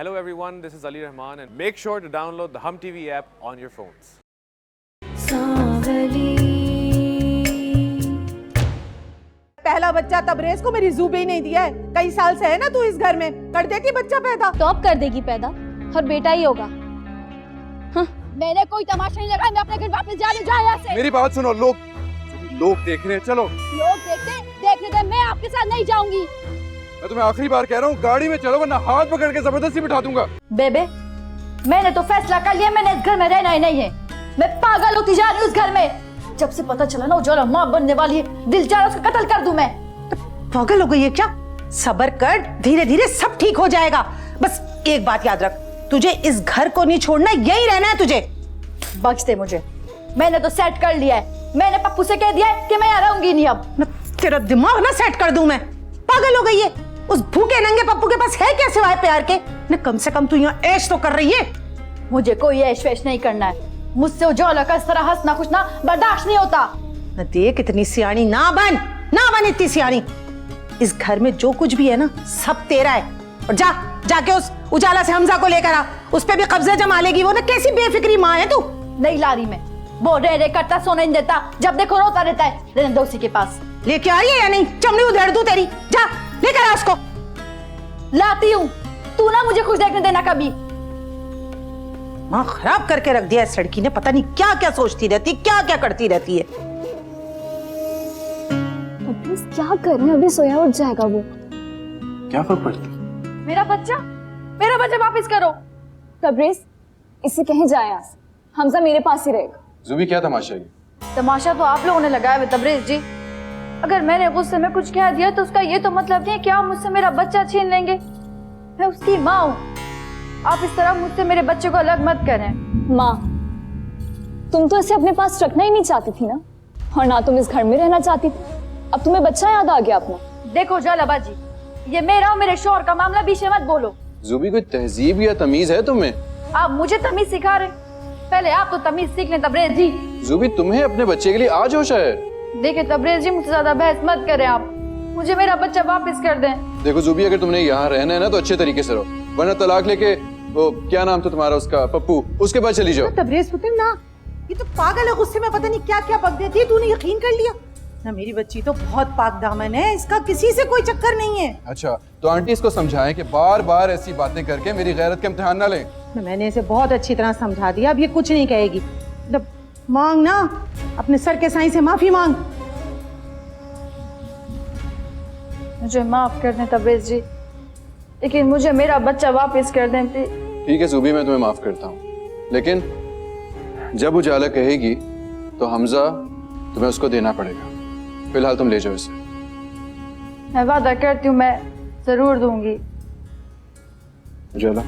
Hello everyone, this is Ali Rahman and make sure to download the Hum TV app on your phones. पहला बच्चा तबरेज को मेरी ज़ुबी नहीं दिया है। कई साल से है ना तू इस घर में, कर देती बच्चा पैदा। तो अब कर देगी पैदा और बेटा ही होगा। हाँ, मैंने कोई तमाशा नहीं लगाया, मैं अपने घर वापस जाने जा यहाँ से। मेरी बात सुनो, लोग देख रहे हैं, चलो। लोग देखने दे, मैं आपके साथ नहीं जाऊंगी। मैं तुम्हें आखिरी बार कह रहा हूँ, गाड़ी में चलो वरना हाथ पकड़ के जबरदस्ती बिठा दूंगा। बेबे, मैंने तो फैसला कर लिया, मैंने इस घर में रहना ही नहीं है। मैं पागल होती जा रही हूँ उस घर में। जब से पता चला ना उजाला माँ बनने वाली है, दिल चाह रहा उसका कत्ल कर दूं मैं। पागल हो गई है क्या? सब्र कर, धीरे धीरे सब ठीक हो जाएगा। बस एक बात याद रख, तुझे इस घर को नहीं छोड़ना, यही रहना है तुझे। बख्श दे मुझे, मैंने तो सेट कर लिया है। मैंने पप्पू से कह दिया है कि मैं यहाँ रहूंगी नहीं अब। तेरा दिमाग ना सेट कर दूं मैं। पागल हो गई है। उस भूखे नंगे पप्पू के पास है क्या सिवाय प्यार के? न कम से कम तू यहाँ ऐश तो कर रही है। मुझे कोई ऐश वैश नहीं करना है। मुझसे उजाला का इस तरह हंसना खुशना बर्दाश्त नहीं होता। न देख इतनी सियानी ना बन इतनी सियानी। इस घर में जो कुछ भी है ना, सब तेरा है। और जाके उस उजाला से हमजा को लेकर आ, उस पे भी कब्जा जमा लेगी वो। ना कैसी बेफिक्री माँ है तू। नहीं ला रही मैं, वो रे करता, सोने नहीं देता, जब देखो रोता रहता है। रहने दो उसी के पास। लेके आई है या नहीं? चमड़ी उधेड़ दूं तेरी। जा लेकर आ उसको। लाती हूँ, तू ना मुझे खुश देखने देना कभी। माँ खराब करके रख दिया इस लड़की ने, पता नहीं क्या क्या सोचती रहती, क्या क्या करती रहती है। क्या कर रहे हैं? अभी सोया उठ जाएगा वो। क्या फर्क पड़ता? मेरा बच्चा वापस करो। तबरेज, इससे कहीं जाए यहाँ से। हमजा मेरे पास ही रहेगा। जुबी क्या तमाशा है? तमाशा तो आप लोगों ने लगाया है तबरेज जी। अगर मैंने गुस्से में कुछ कह दिया तो उसका ये तो मतलब नहीं है कि आप मुझसे मेरा बच्चा छीन लेंगे। मैं उसकी माँ हूँ। आप इस तरह मुझसे मेरे बच्चे को अलग मत करें। माँ, तुम तो इसे अपने पास रखना ही नहीं चाहती थी ना, और ना तुम इस घर में रहना चाहती थी। अब तुम्हें बच्चा याद आ गया अपना। देखो जालाबा जी, ये मेरा और मेरे शौहर का मामला, बीच में मत बोलो। जुबी कोई तहजीब या तमीज है तुम्हें? आप मुझे तमीज सिखा रहे, पहले आप तो तमीज सीख लें तबरेज जी। जुबी तुम्हें अपने बच्चे के लिए आज होश है? देखिए तबरेज जी, मुझसे ज्यादा बहस मत करें आप। मुझे मेरा बच्चा वापस कर दें। देखो जुबी, अगर तुमने यहाँ रहना है ना तो अच्छे तरीके से रहो, वरना तलाक लेके वो क्या नाम था तुम्हारा, उसका पप्पू, उसके पास चली जाओ। तबरेज पुत्र ना, ये तो पागल है, गुस्से में पता नहीं क्या क्या बक देती है। तूने यकीन कर लिया ना? मेरी बच्ची तो बहुत पाक दामन है, इसका किसी से कोई चक्कर नहीं है। अच्छा, तो आंटी इसको समझाएं कि बार बार ऐसी बातें करके मेरी गैरत के इम्तिहान ना लें। मैंने इसे बहुत अच्छी तरह समझा दिया, अब ये कुछ नहीं कहेगी। मतलब मांग ना, अपने सर के साईं से माफी मांग। मुझे माफ कर दें तबरेज जी, लेकिन मुझे मेरा बच्चा वापस कर दें प्लीज। ठीक है जुबी, मैं तुम्हें माफ करता हूँ, लेकिन जब उजाला कहेगी तो हमजा तुम्हें उसको देना पड़ेगा। फिलहाल तुम ले जाओ इसे। मैं वादा करती हूँ, मैं जरूर दूंगी। उजाला,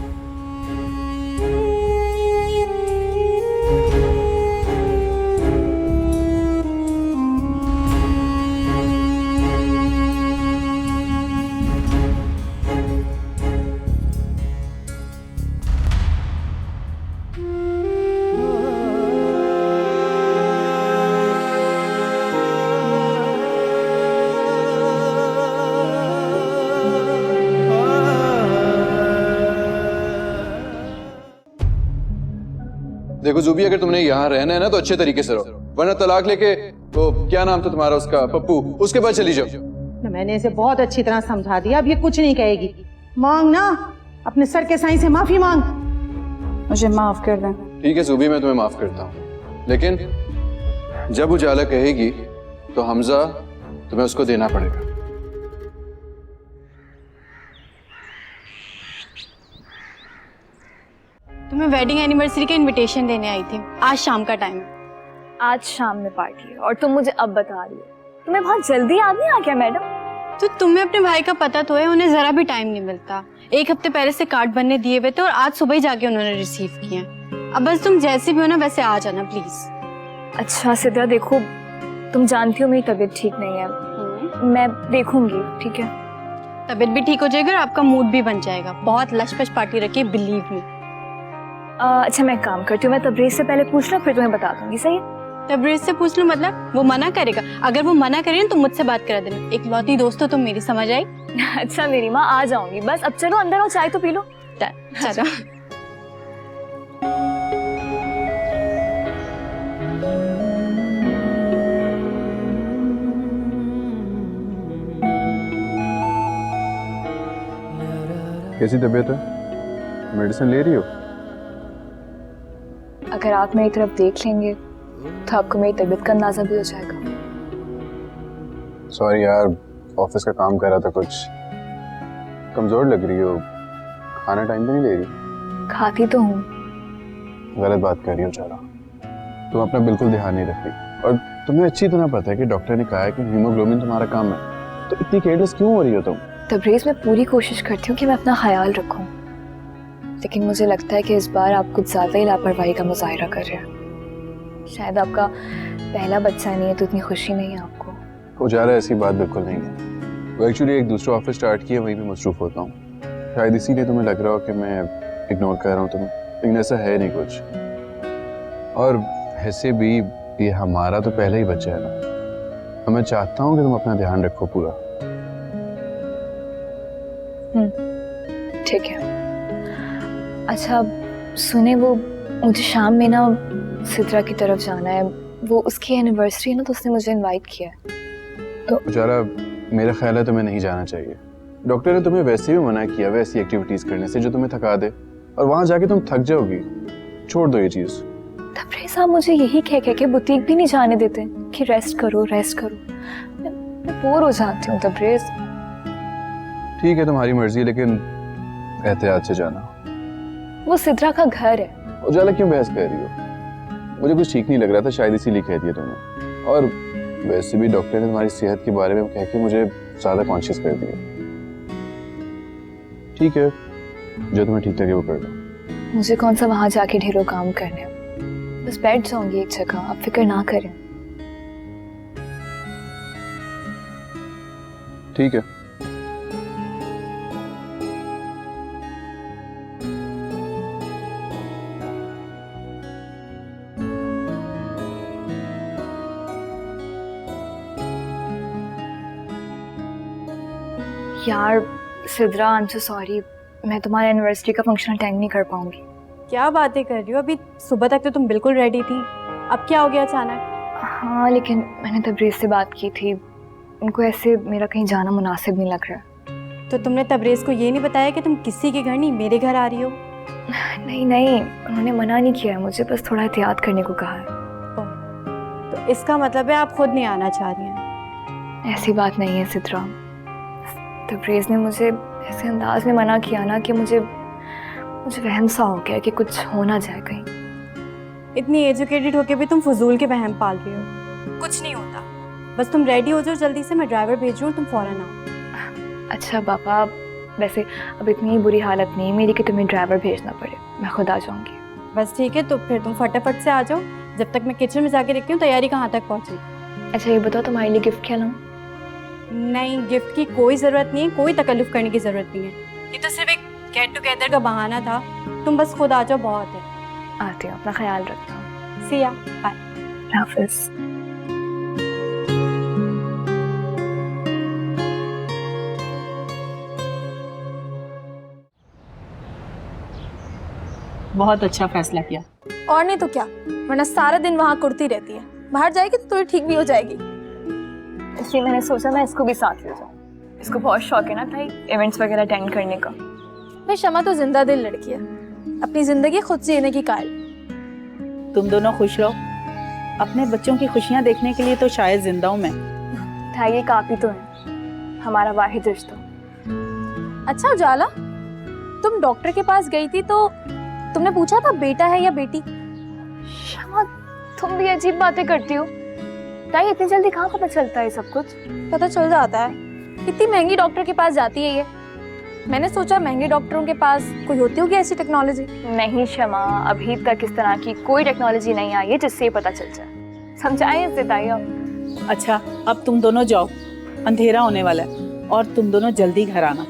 देखो जुबी, अगर तुमने यहाँ रहना है ना तो अच्छे तरीके से रहो, वरना तलाक लेके वो क्या नाम था तुम्हारा, उसका पप्पू, उसके पास चली जाओ। मैंने इसे बहुत अच्छी तरह समझा दिया, अब ये कुछ नहीं कहेगी। मांग ना, अपने सर के साईं से माफी मांग। मुझे माफ कर दें। ठीक है जुबी, मैं तुम्हें माफ करता हूँ, लेकिन जब उजाला कहेगी तो हमजा तुम्हें उसको देना पड़ेगा। तुम्हें वेडिंग एनिवर्सरी का इनविटेशन देने आई थी, आज शाम का टाइम। आज शाम में पार्टी है और तुम मुझे अब बता रही हो? तुम्हें बहुत जल्दी याद नहीं आ गया मैडम? तो तुम्हें अपने भाई का पता तो है, उन्हें जरा भी टाइम नहीं मिलता। एक हफ्ते पहले से कार्ड बनने दिए हुए थे और आज सुबह ही जाके उन्होंने रिसीव किए। अब बस तुम जैसे भी हो ना वैसे आ जाना प्लीज। अच्छा सिद्धा, देखो तुम जानती हो मेरी तबीयत ठीक नहीं है, मैं देखूंगी, ठीक है? तबीयत भी ठीक हो जाएगी और आपका मूड भी बन जाएगा। बहुत लश-पश पार्टी रखी, बिलीव मी। अच्छा मैं एक काम करती हूँ, मैं तबरेज से पहले पूछ लूँ, फिर तुम्हें बता दूंगी, सही है? तबरेज से पूछ लो मतलब? वो मना करेगा? अगर वो मना करे तो मुझसे बात करा देना। एक लौती दोस्त हो तुम मेरी, समझ आई? अच्छा मेरी माँ, आ जाऊंगी, बस अब चलो अंदर आओ, चाय तो पी लो। चलो। कैसी तबीयत है? मेडिसिन ले रही हो? अगर आप मेरी तरफ देख लेंगे तो आपको मेरी तबीयत का अंदाजा भी हो जाएगा। सॉरी यार, ऑफिस का काम कर रहा था, कुछ कमजोर लग रही हो। खाना टाइम पे नहीं ले रही? खाती तो हूँ। गलत बात कर रही हो चारा, तुम अपना बिल्कुल ध्यान नहीं रख रही। और तुम्हें अच्छी तरह पता है कि डॉक्टर ने कहा है कि हीमोग्लोबिन तुम्हारा काम है, तो इतनी केयरलेस क्यों हो रही हो तुम? तबरेज़, मैं पूरी कोशिश करती हूँ कि मैं अपना ख्याल रखूँ, लेकिन मुझे लगता है कि इस बार आप कुछ ज़्यादा ही लापरवाही का मुजाहिरा कर रहे हैं। शायद आपका पहला बच्चा नहीं है तो इतनी खुशी नहीं है आपको। उजाला, ऐसी बात बिल्कुल नहीं है। वो एक्चुअली एक दूसरा ऑफिस स्टार्ट किया, वहीं पे मसरूफ होता हूँ। शायद इसीलिए तुम्हें लग रहा हो कि मैं इग्नोर कर रहा हूँ तुम्हें, लेकिन ऐसा है नहीं कुछ। और ऐसे भी ये हमारा तो पहला ही बच्चा है ना, मैं चाहता हूँ कि तुम अपना ध्यान रखो पूरा। ठीक है। अच्छा सुने, वो मुझे शाम में ना सिद्रा की तरफ जाना है, वो उसकी एनिवर्सरी है ना, तो उसने मुझे इनवाइट किया है। तो बेचारा, मेरा ख्याल है तुम्हें नहीं जाना चाहिए। डॉक्टर ने तुम्हें वैसे भी मना किया वैसी एक्टिविटीज करने से जो तुम्हें थका दे, और वहां जाके तुम थक जाओगी। छोड़ दो ये चीज। तबरेज़ साहब मुझे यही कह के बुटीक भी नहीं जाने देते कि रेस्ट करो रेस्ट करो। मैं बोर हो जाती हूँ तबरेज़। ठीक है, तुम्हारी मर्जी, लेकिन एहतियात से जाना। वो सिद्रा का घर है। उजाला, क्यों बहस कर रही हो? मुझे कुछ ठीक नहीं लग रहा था, शायद इसीलिए कह दिया तुमने। और वैसे भी डॉक्टर ने तुम्हारी सेहत के बारे में कह के मुझे ज्यादा कॉन्शियस कर दिया। ठीक है, जो तुम्हें ठीक लगे वो कर लो। मुझे कौन सा वहां जाके ढेरों काम करने हैं। बस बैठ जाऊंगी एक जगह, आप फिक्र ना करें। ठीक है। यार Sidra, I am so sorry, मैं तुम्हारे एनिवर्सरी का फंक्शन अटेंड नहीं कर पाऊंगी। क्या बातें कर रही हो? अभी सुबह तक तो तुम बिल्कुल रेडी थी, अब क्या हो गया अचानक? हाँ, लेकिन मैंने तबरेज़ से बात की थी, उनको ऐसे मेरा कहीं जाना मुनासिब नहीं लग रहा। तो तुमने तबरेज़ को ये नहीं बताया कि तुम किसी के घर नहीं मेरे घर आ रही हो? नहीं नहीं, उन्होंने मना नहीं किया है, मुझे बस थोड़ा एहतियात करने को कहा है। तो इसका मतलब है आप खुद नहीं आना चाह रही हैं? ऐसी बात नहीं है सिद्रा, तबरेज़ ने मुझे ऐसे अंदाज में मना किया ना कि मुझे वहम सा हो गया कि कुछ हो ना जाए कहीं। इतनी एजुकेटेड होके भी तुम फजूल के वहम पाल रही हो। कुछ नहीं होता, बस तुम रेडी हो जाओ जल्दी से, मैं ड्राइवर भेज रही हूँ, तुम फौरन आओ। अच्छा पापा, वैसे अब इतनी बुरी हालत नहीं मेरी कि तुम्हें ड्राइवर भेजना पड़े, मैं खुद आ जाऊँगी। बस ठीक है, तो फिर तुम फटाफट से आ जाओ, जब तक मैं किचन में जाके देखती हूँ तैयारी कहाँ तक पहुँची। अच्छा ये बताओ, तुम्हारे लिए गिफ्ट क्या लाऊं? नहीं, गिफ्ट की कोई ज़रूरत नहीं है, कोई तकल्लुफ़ करने की ज़रूरत नहीं है। ये तो सिर्फ एक गेट टुगेदर का बहाना था, तुम बस खुद आ जाओ, बहुत है। आती हूँ, अपना ख्याल रखता हूँ। See ya, bye. हाफिज़। बहुत अच्छा फैसला किया। और नहीं तो क्या, वरना सारा दिन वहाँ कुर्ती रहती है, बाहर जाएगी तो थोड़ी ठीक भी हो जाएगी। इसलिए मैंने सोचा मैं इसको भी साथ ले जाऊँ। इसको बहुत शौक है ना भाई इवेंट्स वगैरह अटेंड करने का। मैं शमा तो जिंदा दिल लड़की है, अपनी जिंदगी खुद जीने की कायल। तुम दोनों खुश रहो, अपने बच्चों की खुशियां देखने के लिए तो शायद जिंदा हूं मैं। था ये काफी तो है, हमारा वाहिद रिश्ता। अच्छा उजाला, तुम डॉक्टर के पास गई थी तो तुमने पूछा था बेटा है या बेटी? शमा, तुम भी अजीब बातें करती हो। ताई इतनी जल्दी कहाँ पता चलता है सब कुछ? पता चल जाता है, इतनी महंगी डॉक्टर के पास जाती है ये। मैंने सोचा महंगे डॉक्टरों के पास कोई होती होगी ऐसी टेक्नोलॉजी। नहीं शमा, अभी तक इस तरह की कोई टेक्नोलॉजी नहीं आई है जिससे ये पता चल जाए। समझाए इससे ताई आप। अच्छा अब तुम दोनों जाओ, अंधेरा होने वाला है, और तुम दोनों जल्दी घर आना।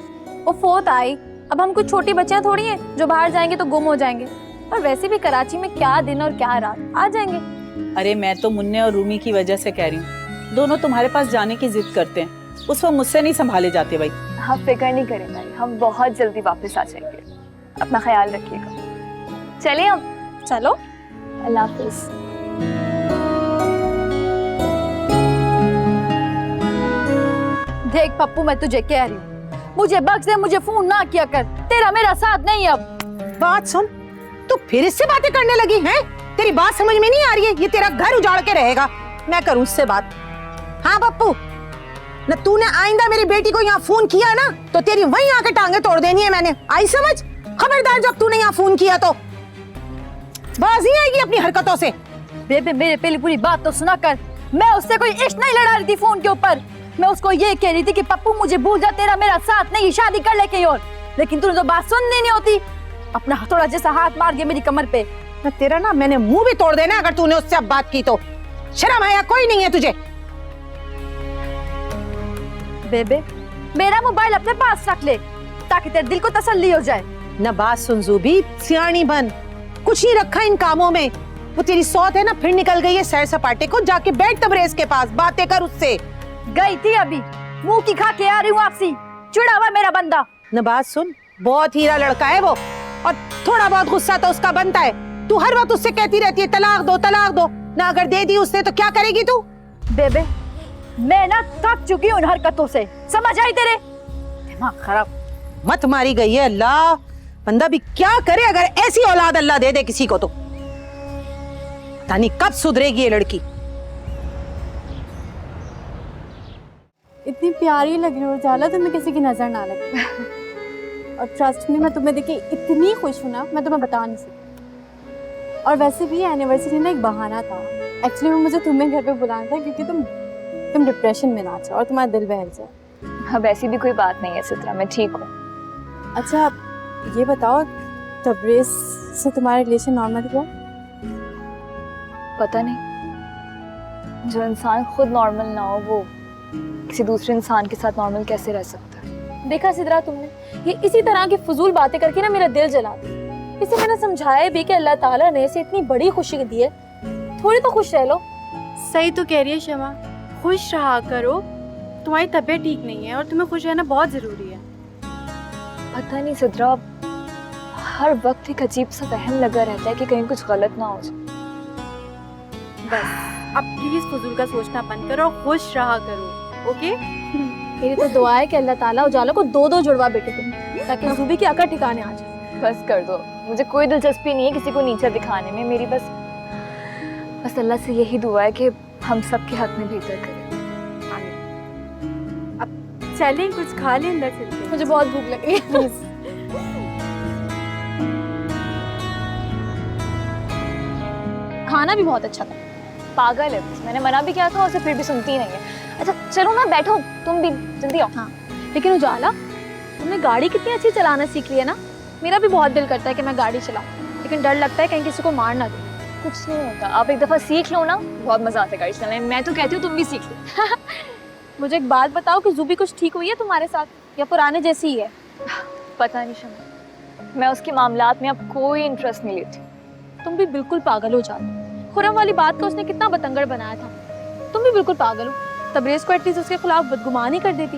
ओ फोत आई, अब हम कुछ छोटी बच्चियां थोड़ी हैं जो बाहर जाएंगे तो गुम हो जाएंगे। और वैसे भी कराची में क्या दिन और क्या रात, आ जाएंगे। अरे मैं तो मुन्ने और रूमी की वजह से कह रही हूँ, दोनों तुम्हारे पास जाने की जिद करते हैं, उस वक्त मुझसे नहीं संभाले जाते भाई। आप फिक्र नहीं करें ताई, हम बहुत जल्दी वापस आ जाएंगे। अपना ख्याल रखिएगा। चलिए अब, चलो। अल्लाह हाफिज। देख पप्पू, मैं तुझे कह रही हूँ, मुझे बख्श दे, मुझे फोन ना किया कर, तेरा मेरा साथ नहीं अब। बात सुन, तू फिर इससे बातें करने लगी हैं? तेरी बात समझ में नहीं आ रही है? ये तेरा घर उजाड़ के रहेगा, मैं करूँ उससे बात? हाँ पप्पू, न तूने आइंदा मेरी बेटी को यहाँ फोन किया ना तो तेरी वहीं आके टांगे तोड़ देनी है मैंने। आई समझ? खबरदार जब तूने यहाँ फोन किया तो बाज नहीं आएगी अपनी हरकतों से। बेबे मेरे पहले पूरी बात तो सुना कर। मैं उससे कोई इश्क नहीं लड़ा रही थी फोन के ऊपर। मैं उसको ये कह रही थी कि पप्पू मुझे भूल जा, तेरा मेरा साथ नहीं, शादी कर ले कहीं और। लेकिन तूने तो बात सुननी नहीं होती, अपना थोड़ा जैसा हाथ मार गया मेरी कमर पे। तेरा ना मैंने मुंह भी तोड़ देना अगर तूने उससे अब बात की तो। शर्म आया कोई नहीं है तुझे? बेबे मेरा मोबाइल अपने पास रख ले ताकि तेरे दिल को तसल्ली हो जाए। न बात सुन ज़ूबी, सियानी बन, कुछ नहीं रखा इन कामों में। वो तेरी सौत है ना, फिर निकल गई है सैर सपाटे को। जाके बैठ तबरेज के पास, बातें कर उससे। गई थी अभी, मुंह की खा के आ रही हूँ आपसी। चिड़ा हुआ मेरा बंदा। न बात सुन, बहुत हीरा लड़का है वो, और थोड़ा बहुत गुस्सा तो उसका बनता है। तू हर वक्त उससे कहती रहती है तलाक दो तलाक दो, ना अगर दे दी उसने तो क्या करेगी तू? बेबे मैं ना थक चुकी हूँ इन हरकतों से, समझ आई तेरे? दिमाग खराब मत मारी गई है। अल्लाह, बंदा भी क्या करे अगर ऐसी औलाद अल्लाह दे दे किसी को तो। पता नहीं कब सुधरेगी ये लड़की। इतनी प्यारी लग रही हो जाला, तुम्हें किसी की नजर ना लगे। और ट्रस्ट में, मैं तुम्हें देख के इतनी खुश हूँ ना, मैं तुम्हें बता नहीं सकती। और वैसे भी एनिवर्सरी ना एक बहाना था। एक्चुअली वो मुझे तुम्हें घर पे बुलाना था क्योंकि तुम डिप्रेशन में ना चाहो और तुम्हारा दिल बहल जाए। अब ऐसी भी कोई बात नहीं है सित्रा, मैं ठीक हूँ। अच्छा ये बताओ, तबरेज से तुम्हारा रिलेशन नॉर्मल हुआ? पता नहीं, जो इंसान खुद नॉर्मल ना हो वो किसी दूसरे इंसान के साथ नॉर्मल कैसे रह सकता है? देखा सिद्रा तुमने, ये इसी तरह की फजूल बातें करके ना मेरा दिल जला दी। इसे मैंने समझाया भी कि अल्लाह ताला ने इसे इतनी बड़ी खुशी दी है, थोड़ी तो खुश रह लो। सही तो कह रही है शमा, खुश रहा करो। तुम्हारी तबीयत ठीक नहीं है और तुम्हें खुश रहना बहुत जरूरी है। पता नहीं सिद्रा, हर वक्त एक अजीब सा वहम लगा रहता है कि कहीं कुछ गलत ना हो जाए। बस अब प्लीज फजूल का सोचना बंद करो और खुश रहा करो, ओके? मेरी तो दुआ है कि अल्लाह ताला उजाला को दो जुड़वा बेटे तुम, ताकि ज़ुबी की अकड़ ठिकाने आ जाए। बस कर दो, मुझे कोई दिलचस्पी नहीं है किसी को नीचा दिखाने में। मेरी बस अल्लाह से यही दुआ है कि हम सब के हक में बेहतर करें। अब चलें, कुछ खा लें, अंदर चलते हैं। मुझे बहुत भूख लग रही है, प्लीज। खाना भी बहुत अच्छा था। पागल है, मैंने मना भी किया था, उसे फिर भी सुनती नहीं है। अच्छा चलो ना, बैठो, तुम भी जल्दी आओ। हाँ लेकिन उजाला, तुमने गाड़ी कितनी अच्छी चलाना सीख ली है ना। मेरा भी बहुत दिल करता है कि मैं गाड़ी चलाऊं, लेकिन डर लगता है कहीं किसी को मार ना दे। कुछ नहीं होता, आप एक दफा सीख लो ना, बहुत मजा आता है गाड़ी चलाने में। मैं तो कहती हूँ तुम भी सीख लो। मुझे एक बात बताओ कि ज़ुबी कुछ ठीक हुई है तुम्हारे साथ या पुराने जैसी ही है? पता नहीं शमा, मैं उसके मामलात में अब कोई इंटरेस्ट नहीं लेती। तुम भी बिल्कुल पागल हो जाती। खुरम वाली बात का उसने कितना बतंगड़ बनाया था। तुम भी बिल्कुल पागल हो। तबरेज को एटलीस्ट उसके खिलाफ बदगुमानी कर देती।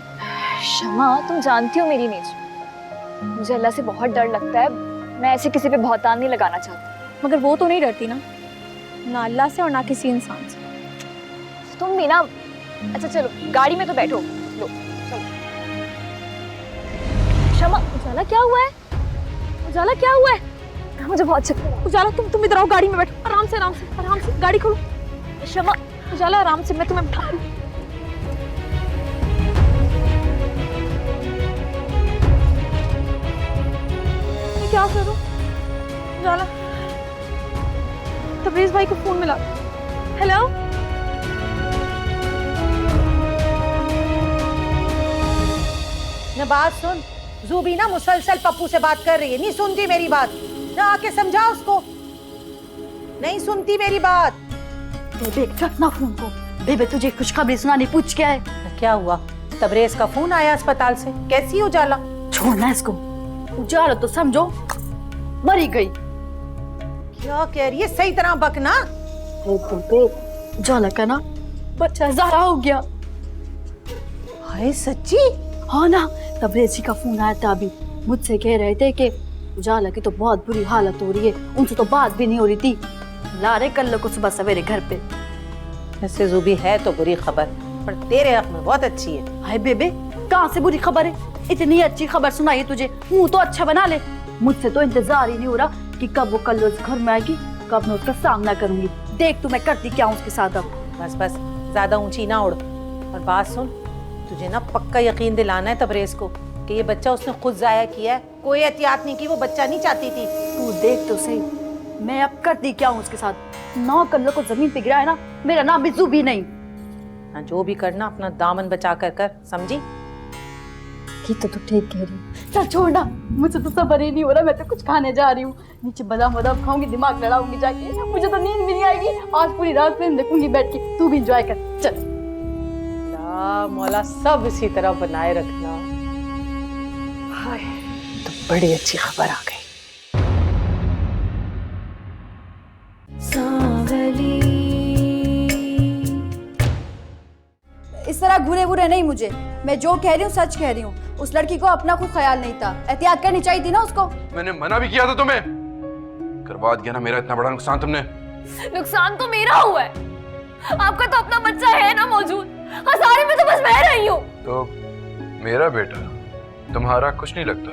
शमा तुम जानती हो मेरी नेचर, मुझे अल्लाह से बहुत डर लगता है। मैं ऐसे किसी पे बहुतान नहीं लगाना चाहती। मगर वो तो नहीं डरती ना अल्लाह से और ना किसी इंसान से। तुम भी ना। अच्छा चलो गाड़ी में तो बैठो, लो चलो। शमा, उजाला क्या हुआ है? उजाला क्या हुआ है? मुझे बहुत चक्कर। उजाला तुम इधर आओ, गाड़ी में बैठो, आराम से गाड़ी खोलो। शमा, उजाला आराम से, मैं तुम्हें बिठा लूं। मैं क्या करूं? उजाला, तबरेज भाई को फोन मिला। हेलो, न बात सुन, ज़ुबी ना मुसलसल पप्पू से बात कर रही है, नहीं सुनती मेरी बात। ना आके समझा उसको, नहीं सुनती मेरी बात। बेबे रख ना फोन को। बेबे तुझे खुशखबरी सुनानी, पूछ क्या है? क्या हुआ? तबरेज का फोन आया अस्पताल से, कैसी हो उजाला? छोड़ना इसको। उजाला तो समझो मरी गई। क्या कह रही है? सही तरह बकना। बेबे उजाला का ना बच्चा ज़ारा हो गया। हाय सच्ची? हाँ ना, तबरेज जी का फोन आया था अभी, मुझसे कह रहे थे कि उजाला की तो बहुत बुरी हालत हो रही है, उनसे तो बात भी नहीं हो रही थी। ला रहे कल को सुबह सवेरे घर पे। ऐसे जुबी है तो बुरी खबर, पर तेरे हक में बहुत अच्छी है। हाय बेबे, कहाँ से बुरी खबर है? इतनी अच्छी खबर सुनाई है तुझे, मुंह तो अच्छा बना ले। मुझसे तो इंतजार ही नहीं हो रहा कि कब वो कल रोज घर में आएगी, कब मैं उसका सामना करूंगी। देख तू मैं करती क्या हूँ उसके साथ अब। बस बस, ज्यादा ऊंची ना उड़। और बात सुन, तुझे ना पक्का यकीन दिलाना है तबरेज को कि ये बच्चा उसने खुद जाया किया है, कोई एहतियात नहीं की, वो बच्चा नहीं चाहती थी। तू देख तो सही, मैं अब करती क्या हूँ उसके साथ। 9 कल्लो को जमीन पे गिरा है ना, मेरा नाम भी जुबी नहीं। हाँ, जो भी करना अपना दामन बचा कर कर, समझी? ये तो तू ठीक कह रही है। चल छोड़ ना, मुझे तो सबर ही नहीं हो रहा। मैं तो कुछ खाने जा रही हूँ, नीचे बादाम वादाम खाऊंगी, दिमाग लड़ाऊंगी जाके। मुझे तो नींद भी नहीं आएगी, आज पूरी रात फिल्म देखूंगी बैठ के। तू भी एंजॉय कर, चल। मौला सब इसी तरह बनाए रखना। हाय, तो बड़ी अच्छी खबर आ गई। इस तरह घूरे घूरे नहीं मुझे, मैं जो कह रही हूँ सच कह रही हूँ। उस लड़की को अपना खुद ख्याल नहीं था, एहतियात करनी चाहिए थी ना उसको। मैंने मना भी किया था तुम्हें, करवा दिया ना मेरा इतना बड़ा नुकसान तुमने। नुकसान तो मेरा हुआ है, आपका तो अपना बच्चा है ना मौजूद। हजारे में तो बस मैं रही हूँ। तो मेरा बेटा तुम्हारा कुछ नहीं लगता।